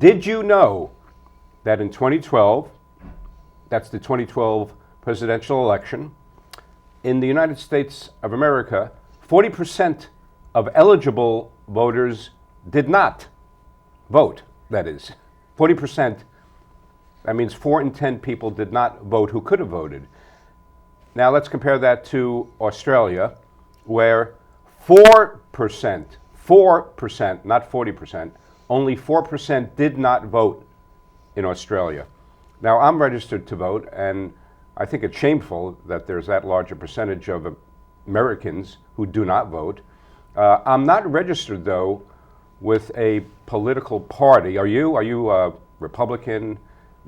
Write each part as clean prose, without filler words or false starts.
Did you know that in 2012, that's the 2012 presidential election, in the United States of America, 40% of eligible voters did not vote, that is. 40%, that means 4 in 10 people did not vote who could have voted. Now let's compare that to Australia, where 4%, not 40%, only 4% did not vote in Australia. Now I'm registered to vote, and I think it's shameful that there's that large a percentage of Americans who do not vote. I'm not registered, though, with a political party. Are you? Are you a Republican,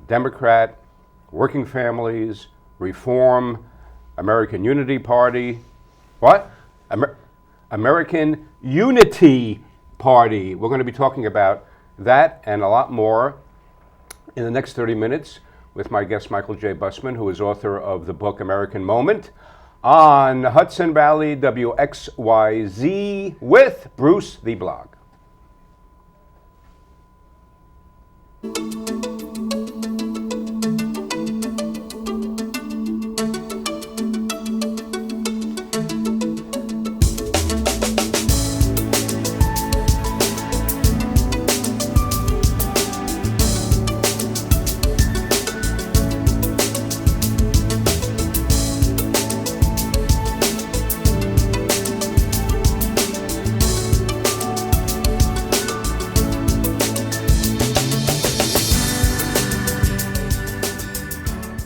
Democrat, Working Families, Reform, American Unity Party? What? American Unity Party. We're going to be talking about that and a lot more in the next 30 minutes with my guest, Michael J. Busman, who is author of the book American Moment, on Hudson Valley WXYZ with Bruce the Blog.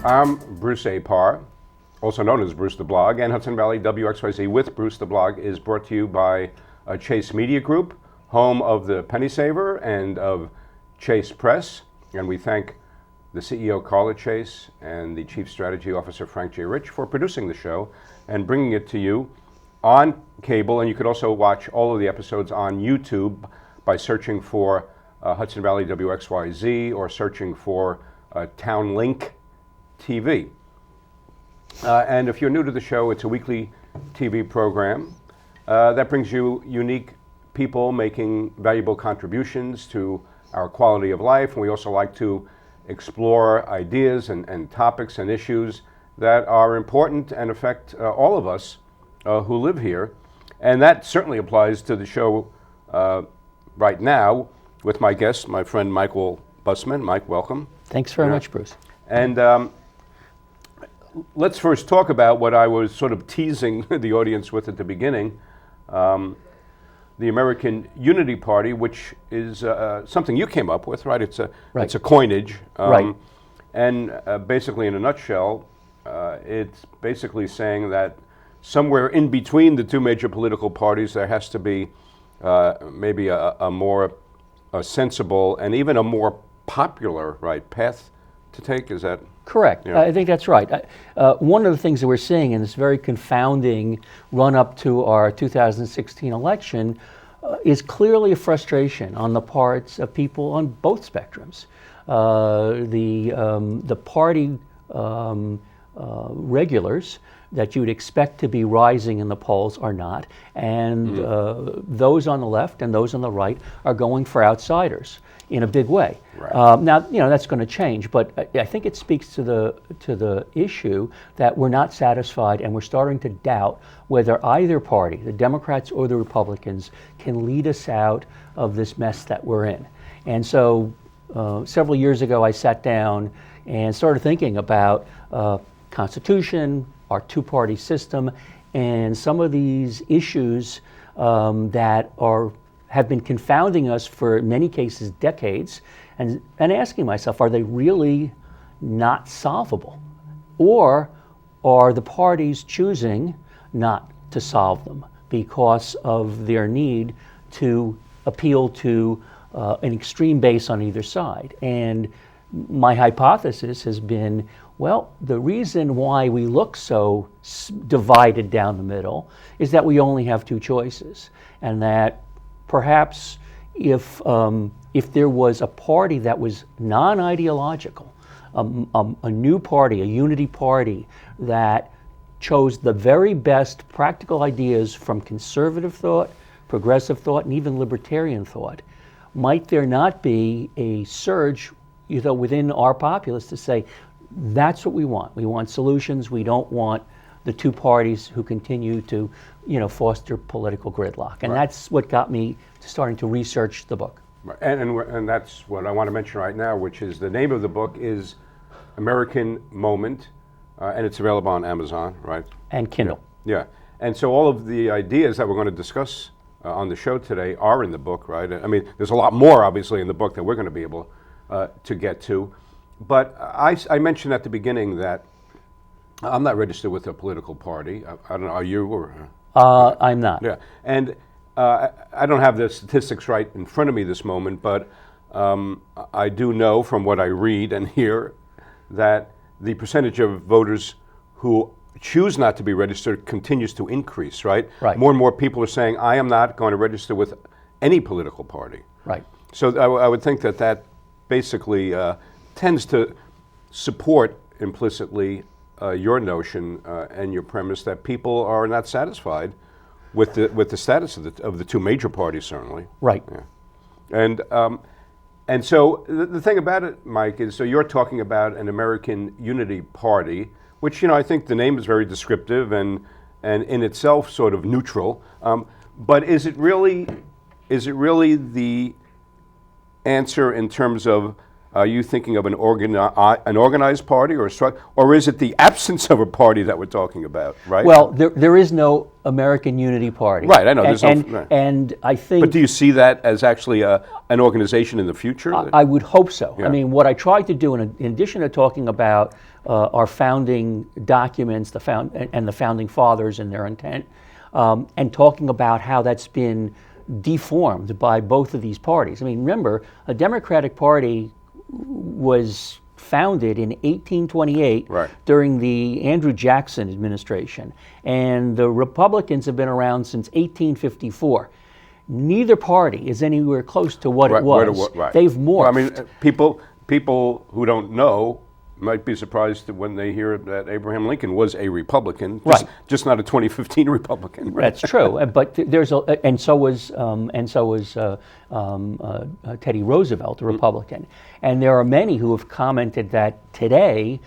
I'm Bruce Apar, also known as Bruce the Blog, and Hudson Valley WXYZ with Bruce the Blog is brought to you by Chase Media Group, home of the Penny Saver and of Chase Press. And we thank the CEO, Carla Chase, and the Chief Strategy Officer, Frank J. Rich, for producing the show and bringing it to you on cable. And you could also watch all of the episodes on YouTube by searching for Hudson Valley WXYZ or searching for Town Link TV. And if you're new to the show, it's a weekly TV program that brings you unique people making valuable contributions to our quality of life. And we also like to explore ideas and topics and issues that are important and affect all of us who live here. And that certainly applies to the show right now with my guest, my friend Michael Busman. Mike, welcome. Thanks very much, Bruce. And let's first talk about what I was sort of teasing the audience with at the beginning, the American Unity Party, which is something you came up with, right? It's a coinage. Right. And basically, in a nutshell, it's basically saying that somewhere in between the two major political parties, there has to be maybe a more sensible and even a more popular, right, path to take. Is that correct? Yeah. I think that's right. One of the things that we're seeing in this very confounding run-up to our 2016 election is clearly a frustration on the parts of people on both spectrums. The party regulars that you would expect to be rising in the polls are not, and those on the left and those on the right are going for outsiders in a big way. Right. Now, that's going to change, but I think it speaks to the issue that we're not satisfied, and we're starting to doubt whether either party, the Democrats or the Republicans, can lead us out of this mess that we're in. And so, several years ago, I sat down and started thinking about Constitution, our two-party system, and some of these issues that have been confounding us for, in many cases, decades, and asking myself, are they really not solvable? Or are the parties choosing not to solve them because of their need to appeal to an extreme base on either side? And my hypothesis has been, well, the reason why we look so divided down the middle is that we only have two choices, and that perhaps if there was a party that was non-ideological, a new party, a unity party that chose the very best practical ideas from conservative thought, progressive thought, and even libertarian thought, might there not be a surge, within our populace to say, that's what we want. We want solutions. We don't want the two parties who continue to, foster political gridlock. And that's what got me to starting to research the book. Right. And that's what I want to mention right now, which is the name of the book is American Moment, and it's available on Amazon, right? And Kindle. Yeah. And so all of the ideas that we're going to discuss on the show today are in the book, right? I mean, there's a lot more, obviously, in the book that we're going to be able to get to. But I mentioned at the beginning that I'm not registered with a political party. I don't know, are you? Or I'm not. Yeah. And I don't have the statistics right in front of me this moment, but I do know from what I read and hear that the percentage of voters who choose not to be registered continues to increase, right? Right. More and more people are saying, I am not going to register with any political party. Right. So I would think that basically tends to support implicitly your notion and your premise that people are not satisfied with the status of the two major parties, certainly. Right. Yeah. And so the thing about it, Mike, is so you're talking about an American Unity Party, which I think the name is very descriptive and in itself sort of neutral. But is it really the answer in terms of are you thinking of an organized party or is it the absence of a party that we're talking about, right? Well, there is no American Unity Party. Right, I know. And I think... But do you see that as actually an organization in the future? I would hope so. Yeah. I mean, what I tried to do, in addition to talking about our founding documents, the founding fathers and their intent, and talking about how that's been deformed by both of these parties. I mean, remember, a Democratic Party was founded in 1828 during the Andrew Jackson administration, and the Republicans have been around since 1854. Neither party is anywhere close to what it was. They've morphed. Well, I mean, people who don't know might be surprised when they hear that Abraham Lincoln was a Republican, just not a 2015 Republican. Right? That's true, but and so was Teddy Roosevelt, a Republican, and there are many who have commented that today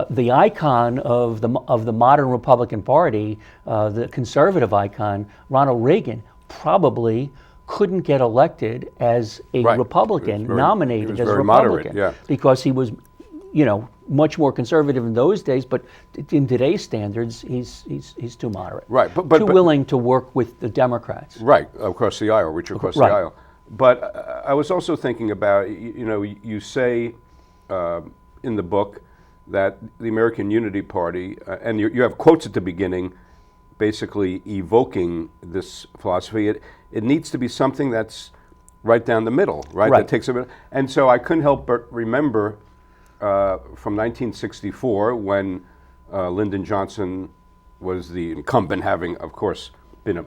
the icon of the modern Republican Party, the conservative icon, Ronald Reagan, probably couldn't get elected as a Republican, nominated as a Republican, because he was, much more conservative in those days, but in today's standards, he's too moderate. Right, but too willing to work with the Democrats. Right, across the aisle, reach across the aisle. But I was also thinking about, you say in the book that the American Unity Party, and you have quotes at the beginning, basically evoking this philosophy. It needs to be something that's right down the middle, right? That takes a bit. And so I couldn't help but remember from 1964 when Lyndon Johnson was the incumbent, having, of course, been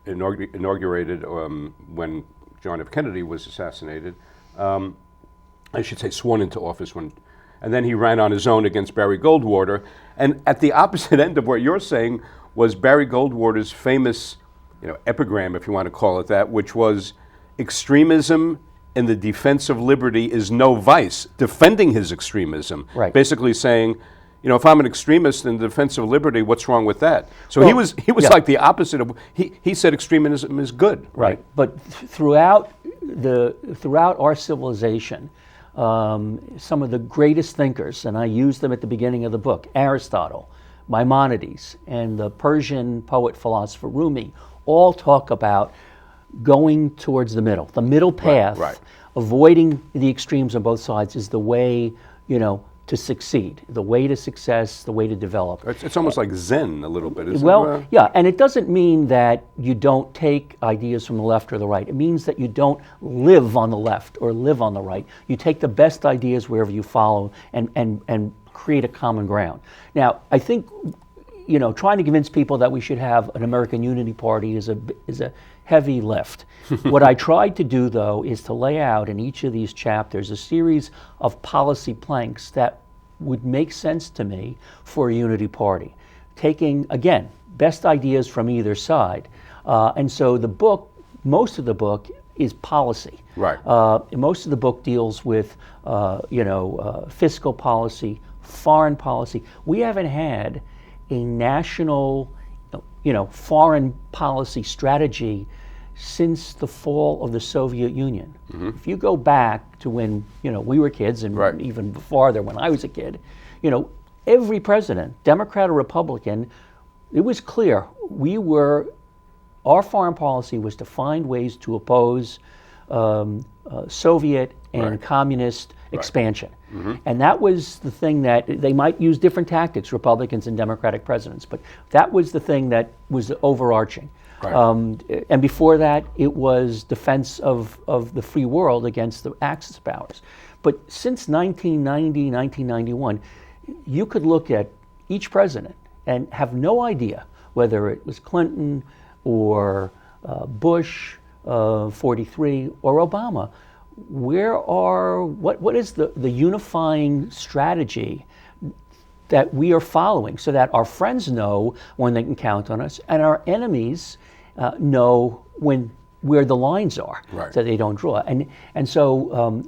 inaugurated when John F. Kennedy was assassinated. I should say sworn into office and then he ran on his own against Barry Goldwater. And at the opposite end of what you're saying was Barry Goldwater's famous, epigram, if you want to call it that, which was extremism in the defense of liberty is no vice, defending his extremism. Right. Basically saying, if I'm an extremist in the defense of liberty, what's wrong with that? So he was like the opposite of, he said extremism is good. Right. But throughout our civilization, some of the greatest thinkers, and I use them at the beginning of the book, Aristotle, Maimonides, and the Persian poet philosopher Rumi, all talk about going towards the middle path, avoiding the extremes on both sides is the way, to succeed, the way to success, the way to develop. It's almost like Zen a little bit, isn't it? Well, yeah, and it doesn't mean that you don't take ideas from the left or the right. It means that you don't live on the left or live on the right. You take the best ideas wherever you follow and create a common ground. Now, I think, trying to convince people that we should have an American Unity Party is a heavy lift. What I tried to do, though, is to lay out in each of these chapters a series of policy planks that would make sense to me for a unity party, taking, again, best ideas from either side. And so the book, most of the book, is policy. Right. Most of the book deals with fiscal policy, foreign policy. We haven't had a national, foreign policy strategy since the fall of the Soviet Union. If you go back to when we were kids, and Right. even farther when I was a kid, every president, Democrat or Republican, it was clear our foreign policy was to find ways to oppose Soviet and Right. communist expansion. And that was the thing that they might use different tactics, Republicans and Democratic presidents, but that was the thing that was overarching. Right. And before that, it was defense of the free world against the Axis powers. But since 1990, 1991, you could look at each president and have no idea whether it was Clinton or Bush, 43, or Obama. What is the unifying strategy that we are following so that our friends know when they can count on us and our enemies know where the lines are, Right. so they don't draw. And so,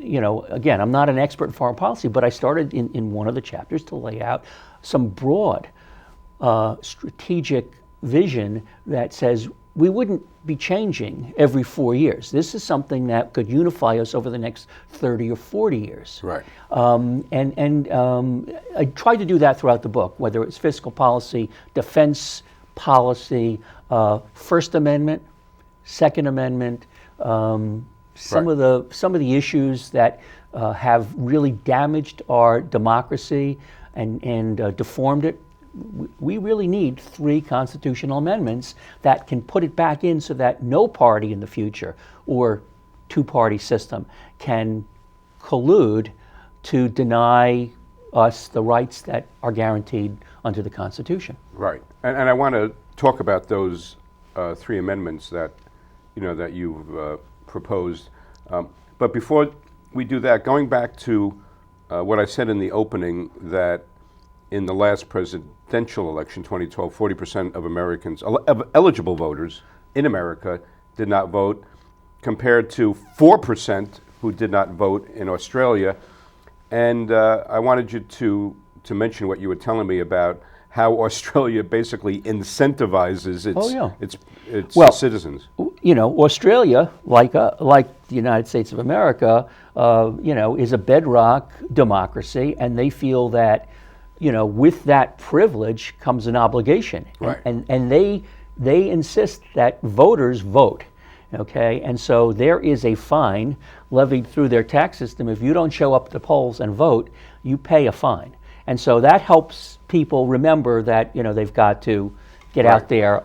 again, I'm not an expert in foreign policy, but I started in one of the chapters to lay out some broad strategic vision that says we wouldn't be changing every 4 years. This is something that could unify us over the next 30 or 40 years. Right. I tried to do that throughout the book, whether it's fiscal policy, defense policy, First Amendment, Second Amendment, some of the issues that have really damaged our democracy and deformed it. We really need 3 constitutional amendments that can put it back in so that no party in the future or two-party system can collude to deny us the rights that are guaranteed under the Constitution. Right. And I want to talk about those 3 amendments that you've proposed. But before we do that, going back to what I said in the opening, that in the last presidential election, 2012, 40% of Americans, eligible voters in America, did not vote, compared to 4% who did not vote in Australia. And I wanted you to mention what you were telling me about how Australia basically incentivizes its citizens. Australia, like the United States of America, is a bedrock democracy, and they feel that, with that privilege comes an obligation, Right. and they insist that voters vote. Okay, and so there is a fine levied through their tax system. If you don't show up at the polls and vote, you pay a fine. And so that helps people remember that they've got to get Right. out there.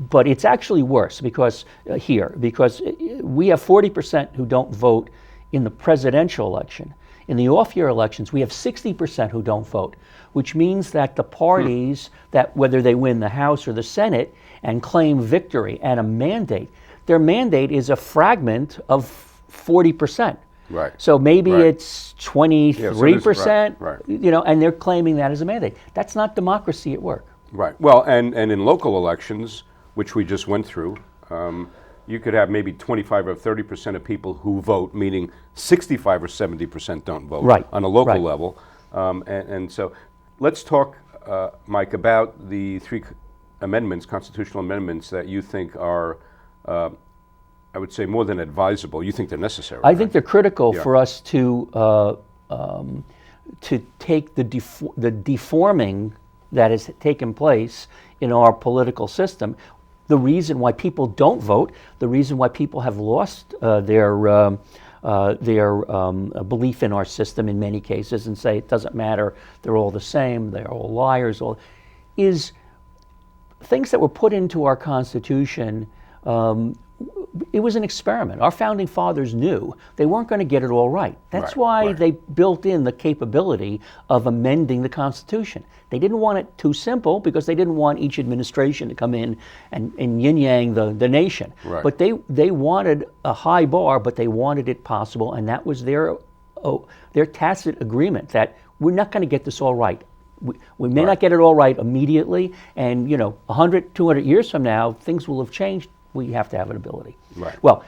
But it's actually worse because we have 40% who don't vote in the presidential election. In the off-year elections, we have 60% who don't vote, which means that the parties that whether they win the House or the Senate and claim victory and a mandate, their mandate is a fragment of 40%. Right. So maybe Right. it's 23%, right. And they're claiming that as a mandate. That's not democracy at work. Right. Well, and in local elections, which we just went through, you could have maybe 25 or 30% of people who vote, meaning 65 or 70% don't vote Right. on a local Right. level. And so let's talk, Mike, about the 3 amendments, constitutional amendments that you think are, I would say, more than advisable. You think they're necessary. I think they're critical Yeah. for us to take the deforming that has taken place in our political system. The reason why people don't vote, the reason why people have lost their belief in our system in many cases and say it doesn't matter, they're all the same, they're all liars, is things that were put into our Constitution. It was an experiment. Our founding fathers knew they weren't going to get it all right. That's Right, why right. they built in the capability of amending the Constitution. They didn't want it too simple because they didn't want each administration to come in and yin-yang the nation. Right. But they wanted a high bar, but they wanted it possible, and that was their tacit agreement that we're not going to get this all right. We may Right. not get it all right immediately, and 100, 200 years from now, things will have changed we have to have an ability. Right. Well,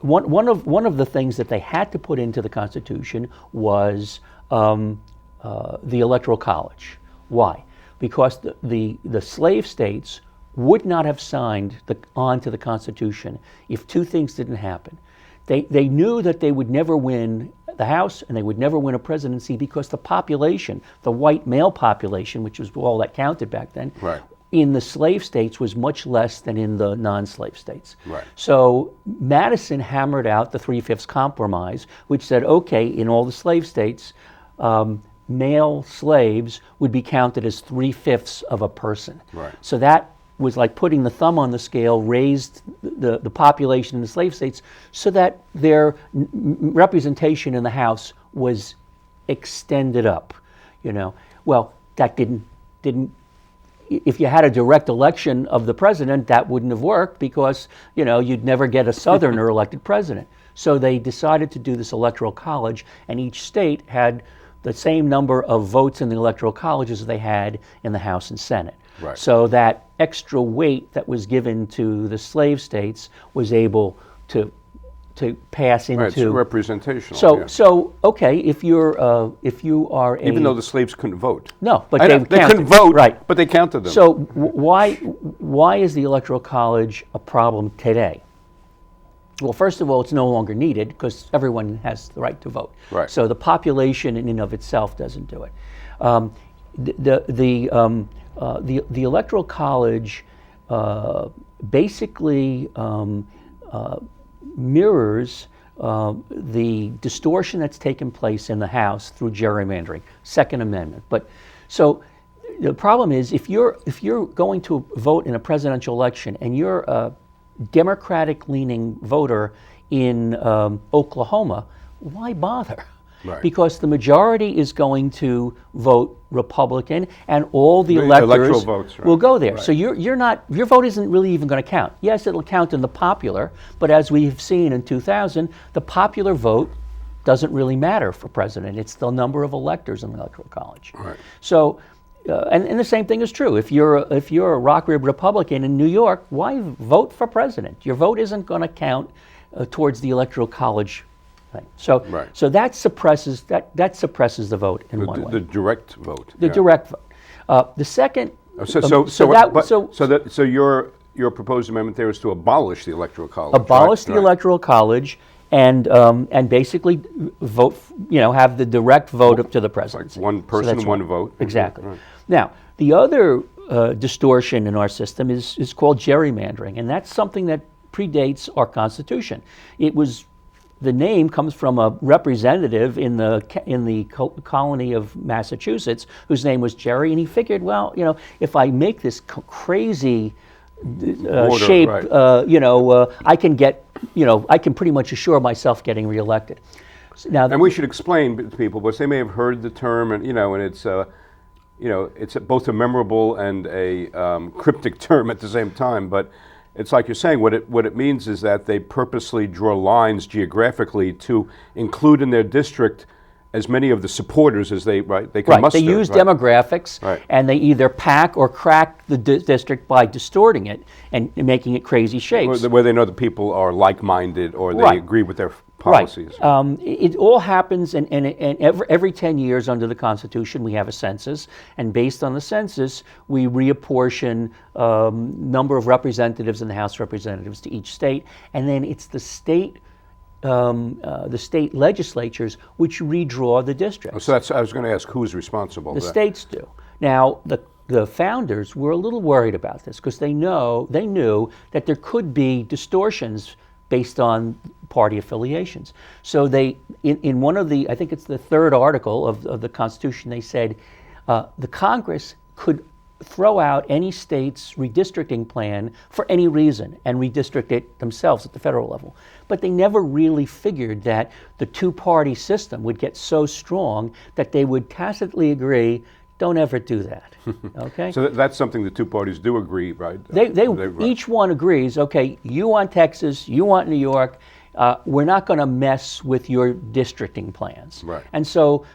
one of the things that they had to put into the Constitution was the Electoral College. Why? Because the slave states would not have signed on to the Constitution if two things didn't happen. They knew that they would never win the House and they would never win a presidency because the population, the white male population, which was all that counted back then, Right. in the slave states was much less than in the non-slave states. Right. So Madison hammered out the 3/5 compromise, which said, okay, in all the slave states, male slaves would be counted as 3/5 of a person. Right. So that was like putting the thumb on the scale, raised the population in the slave states so that their representation in the House was extended up, you know. Well, that didn't if you had a direct election of the president, that wouldn't have worked because, you know, you'd never get a Southerner elected president. So they decided to do this Electoral College, and each state had the same number of votes in the Electoral College as they had in the House and Senate. Right. So that extra weight that was given to the slave states was able to pass into. Right, it's representational. So yeah. so okay, if you are a, Even though the slaves couldn't vote. no, but I know, they counted. couldn't vote, right? but they counted them. So why is the Electoral College a problem today? Well, first of all, it's no longer needed because everyone has the right to vote. Right. So the population in and of itself doesn't do it. The Electoral College basically mirrors the distortion that's taken place in the House through gerrymandering, Second Amendment. But so the problem is if you're going to vote in a presidential election and you're a Democratic-leaning voter in Oklahoma, why bother? Right. Because the majority is going to vote Republican, and all the electoral electors votes, right. will go there. Right. So you're not, your vote isn't really even going to count. Yes, it'll count in the popular, but as we've seen in 2000, the popular vote doesn't really matter for president. It's the number of electors in the Electoral College. Right. So, and the same thing is true. If you're a rock rib Republican in New York, why vote for president? Your vote isn't going to count towards the Electoral College thing. So, Right. so that suppresses the vote in one way. The direct vote. The yeah. direct vote. The second. So your proposed amendment there is to abolish the Electoral College. Abolish right? the Electoral College and basically vote. Have the direct vote up to the presidency. Like one person, that's one right. vote. Exactly. Right. Now, the other distortion in our system is called gerrymandering, and that's something that predates our Constitution. The name comes from a representative in the colony of Massachusetts whose name was Jerry, and he figured, well, if I make this crazy Border, shape, right. I can get, I can pretty much assure myself getting reelected. Now, And we should explain to people, because they may have heard the term, and it's it's both a memorable and a cryptic term at the same time. But it's like you're saying, what it means is that they purposely draw lines geographically to include in their district as many of the supporters as they can muster. They use right? demographics, Right. and they either pack or crack the district by distorting it and making it crazy shapes. Where they know the people are like-minded or they Right. agree with their policies. Right. It all happens, and every 10 years under the Constitution we have a census, and based on the census we reapportion number of representatives in the House of Representatives to each state, and then it's the state legislatures which redraw the districts. So I was going to ask, who's responsible? The states do. Now, the founders were a little worried about this because they knew that there could be distortions based on party affiliations. So they, in one of I think it's the third article of the Constitution, they said the Congress could throw out any state's redistricting plan for any reason and redistrict it themselves at the federal level. But they never really figured that the two-party system would get so strong that they would tacitly agree, don't ever do that, okay? So that's something the two parties do agree, right? Each one agrees, okay, you want Texas, you want New York, we're not going to mess with your districting plans. Right. And so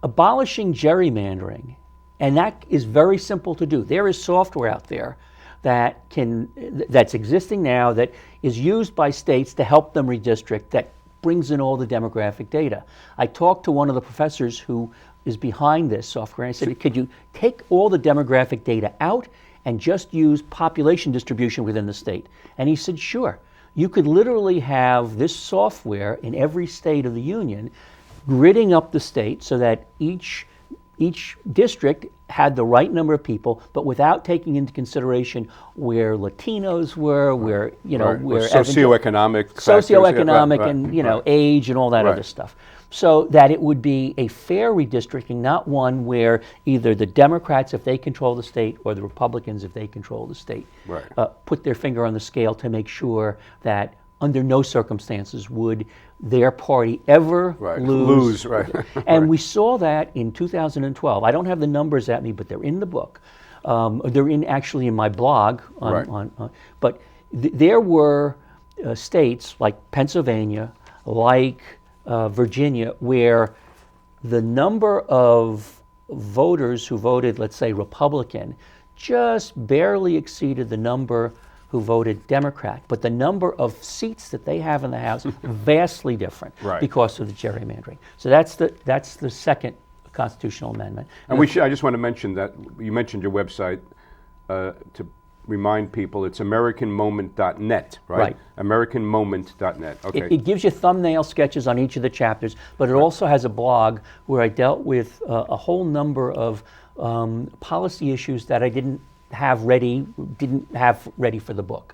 abolishing gerrymandering, and that is very simple to do. There is software out there that's existing now, that is used by states to help them redistrict, that brings in all the demographic data. I talked to one of the professors who is behind this software, and I said, could you take all the demographic data out and just use population distribution within the state? And he said, sure. You could literally have this software in every state of the union, gridding up the state so that each district had the right number of people, but without taking into consideration where Latinos were, where where socioeconomic and age and all that other stuff, so that it would be a fair redistricting, not one where either the Democrats, if they control the state, or the Republicans, if they control the state, put their finger on the scale to make sure that under no circumstances would their party ever lose. And we saw that in 2012. I don't have the numbers at me, but they're in the book. They're actually in my blog. But there were states like Pennsylvania, like Virginia, where the number of voters who voted, let's say, Republican, just barely exceeded the number who voted Democrat, but the number of seats that they have in the House vastly different because of the gerrymandering. So that's the second constitutional amendment. And I just want to mention that you mentioned your website to remind people. It's AmericanMoment.net, right? AmericanMoment.net. Okay. It gives you thumbnail sketches on each of the chapters, but it also has a blog where I dealt with a whole number of policy issues that I didn't have ready for the book.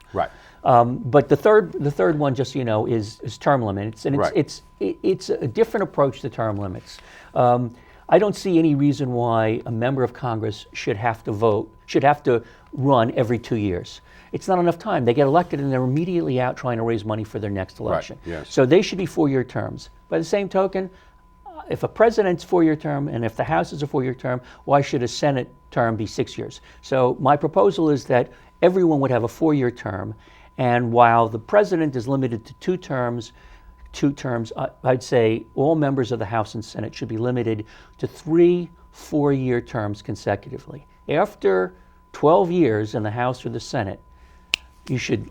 But the third one, just so you know, is term limits, and it's a different approach to term limits. I don't see any reason why a member of Congress should have to run every 2 years. It's not enough time. They get elected and they're immediately out trying to raise money for their next election. So they should be 4-year terms. By the same token, if a president's 4-year term and if the House is a 4-year term, why should a Senate term be 6 years? So my proposal is that everyone would have a 4-year term, and while the president is limited to 2 terms, I'd say all members of the House and Senate should be limited to 3 4-year terms consecutively. After 12 years in the House or the Senate, you should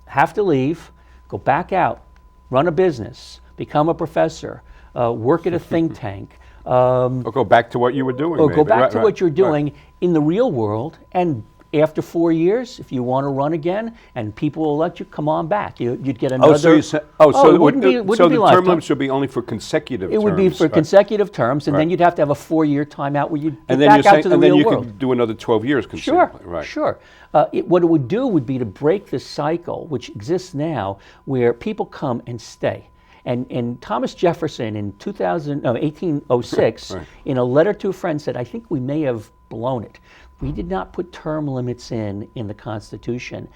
have to leave, go back out, run a business, become a professor, work at a think tank. Or go back to what you were doing. Or go back to what you're doing in the real world, and after 4 years, if you want to run again and people will let you, come on back. You'd get another. So the term limits would be only for consecutive terms. It would be for consecutive terms, and then you'd have to have a 4-year timeout where you'd get back out to the real world. And then you could do another 12 years consecutively. Sure. What it would do would be to break this cycle, which exists now, where people come and stay. And Thomas Jefferson in 1806, in a letter to a friend, said, I think we may have blown it. We did not put term limits in the Constitution.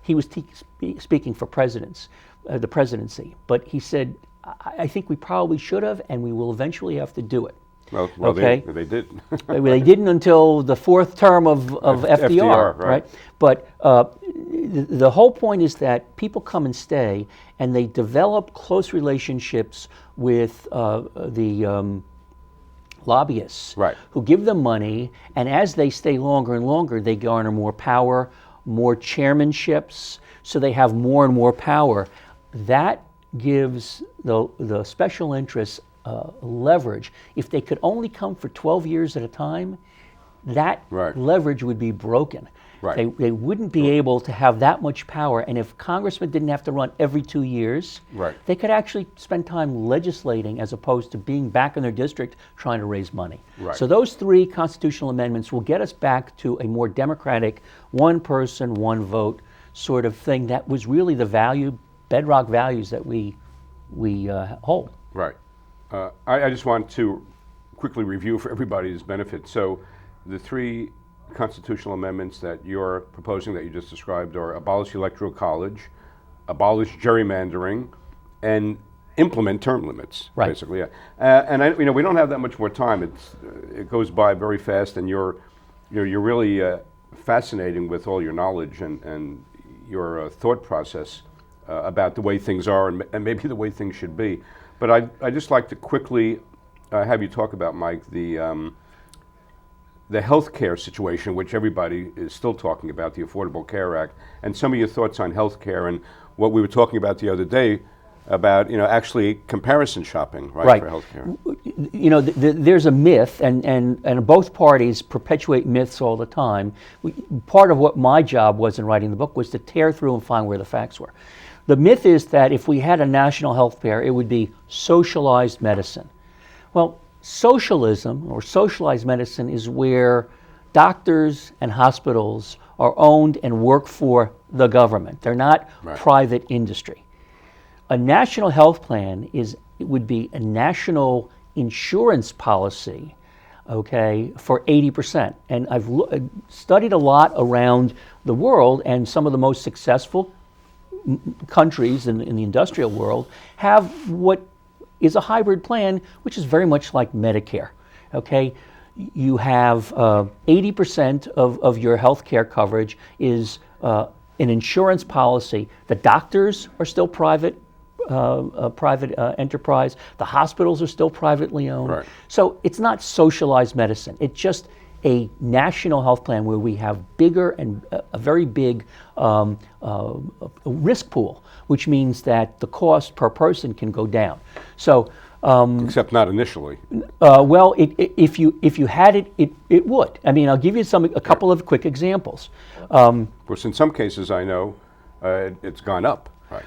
He was speaking for the presidency, but he said, I think we probably should have, and we will eventually have to do it. Well, okay? They didn't. They didn't until the 4th term of FDR, right? But the whole point is that people come and stay, and they develop close relationships with the lobbyists who give them money, and as they stay longer and longer, they garner more power, more chairmanships, so they have more and more power. That gives the special interests leverage. If they could only come for 12 years at a time, that leverage would be broken. They wouldn't be able to have that much power, and if congressmen didn't have to run every 2 years, they could actually spend time legislating as opposed to being back in their district trying to raise money. So those 3 constitutional amendments will get us back to a more democratic, one person, one vote sort of thing that was really the bedrock values that we hold. I just want to quickly review for everybody's benefit. So the 3 constitutional amendments that you're proposing that you just described are abolish the Electoral College, abolish gerrymandering, and implement term limits, basically. And we don't have that much more time. It goes by very fast, and you're really fascinating with all your knowledge and your thought process about the way things are and maybe the way things should be. But I'd just like to quickly have you talk about, Mike, the healthcare situation, which everybody is still talking about, the Affordable Care Act, and some of your thoughts on healthcare and what we were talking about the other day about, actually comparison shopping, right. For healthcare. There's a myth, and both parties perpetuate myths all the time. Part of what my job was in writing the book was to tear through and find where the facts were. The myth is that if we had a national health care, it would be socialized medicine. Well, socialism or socialized medicine is where doctors and hospitals are owned and work for the government. They're not private industry. A national health plan would be a national insurance policy, okay, for 80%. And I've studied a lot around the world, and some of the most successful countries in the industrial world have what is a hybrid plan, which is very much like Medicare, okay? You have 80% of your health care coverage is an insurance policy. The doctors are still private enterprise. The hospitals are still privately owned. Right. So it's not socialized medicine. It's just a national health plan where we have bigger and a very big risk pool, which means that the cost per person can go down. So, except not initially. Well, if you had it, it would. I mean, I'll give you a couple of quick examples. Of course, in some cases, I know it's gone up. Right.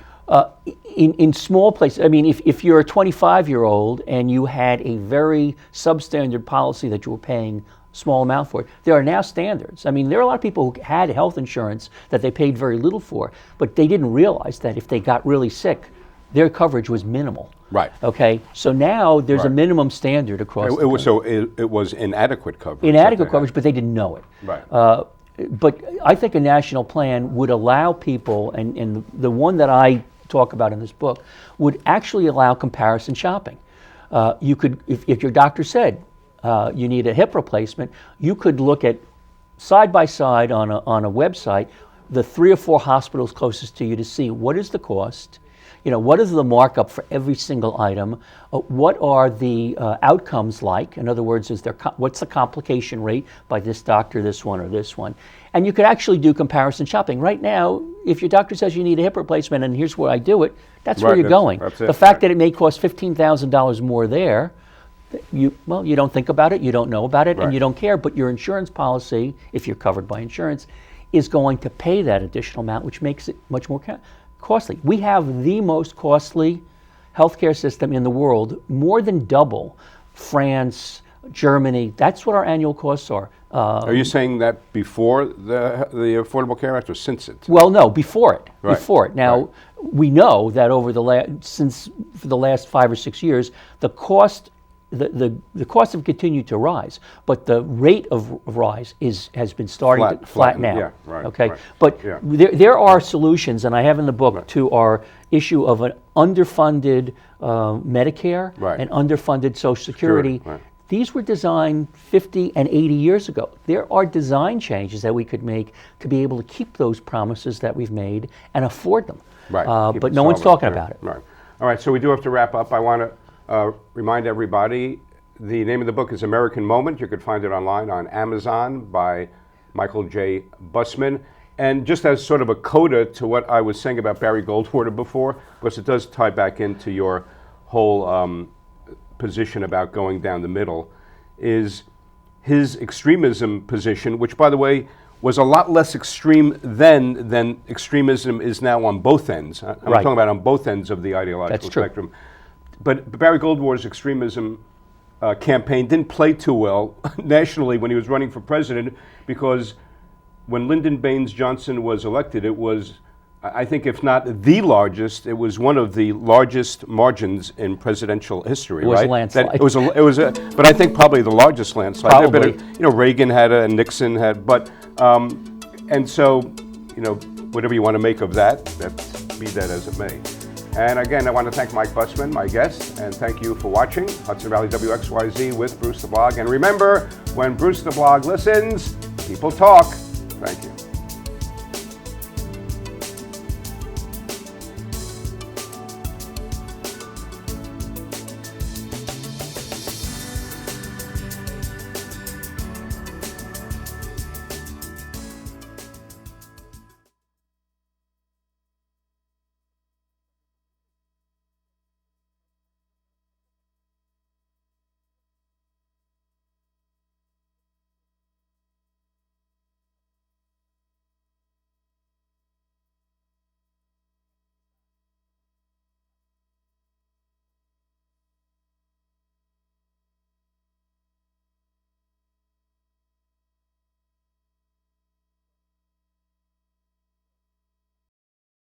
In small places, I mean, if you're a 25-year-old and you had a very substandard policy that you were paying a small amount for, there are now standards. I mean, there are a lot of people who had health insurance that they paid very little for, but they didn't realize that if they got really sick, their coverage was minimal. Right. Okay. So now there's a minimum standard across the country. So it was inadequate coverage. Inadequate coverage, but they didn't know it. Right. But I think a national plan would allow people, and the one that I talk about in this book, would actually allow comparison shopping. You could, if your doctor said you need a hip replacement, you could look at side by side on a website the 3 or 4 hospitals closest to you to see what is the cost, what is the markup for every single item, what are the outcomes like, in other words, what's the complication rate by this doctor, this one, or this one. And you could actually do comparison shopping. Right now, if your doctor says you need a hip replacement and here's where I do it, that's where you're going. The fact that it may cost $15,000 more there, you don't think about it, you don't know about it, and you don't care, but your insurance policy, if you're covered by insurance, is going to pay that additional amount, which makes it much more costly. We have the most costly healthcare system in the world, more than double France, Germany. That's what our annual costs are. Are you saying that before the Affordable Care Act or since it? Well, no, before it. Right. Before it. Now, we know that over since the last 5 or 6 years, the costs have continued to rise, but the rate of rise has been starting to flatten out. Yeah, right. Okay, right. but there are solutions, and I have in the book to our issue of an underfunded Medicare and underfunded Social Security. Right. These were designed 50 and 80 years ago. There are design changes that we could make to be able to keep those promises that we've made and afford them. Right. But no one's talking about it. Right. All right, so we do have to wrap up. I want to remind everybody, the name of the book is American Moment. You could find it online on Amazon by Michael J. Busman. And just as sort of a coda to what I was saying about Barry Goldwater before, because it does tie back into your whole position about going down the middle, is his extremism position, which, by the way, was a lot less extreme then than extremism is now on both ends. I'm talking about on both ends of the ideological spectrum. But Barry Goldwater's extremism campaign didn't play too well nationally when he was running for president, because when Lyndon Baines Johnson was elected, it was, I think, if not the largest, it was one of the largest margins in presidential history. It was a landslide. But I think probably the largest landslide. Probably. Reagan had and Nixon had, and so, whatever you want to make of that, be that as it may. And again, I want to thank Mike Busman, my guest, and thank you for watching Hudson Valley WXYZ with Bruce the Blog. And remember, when Bruce the Blog listens, people talk. Thank you.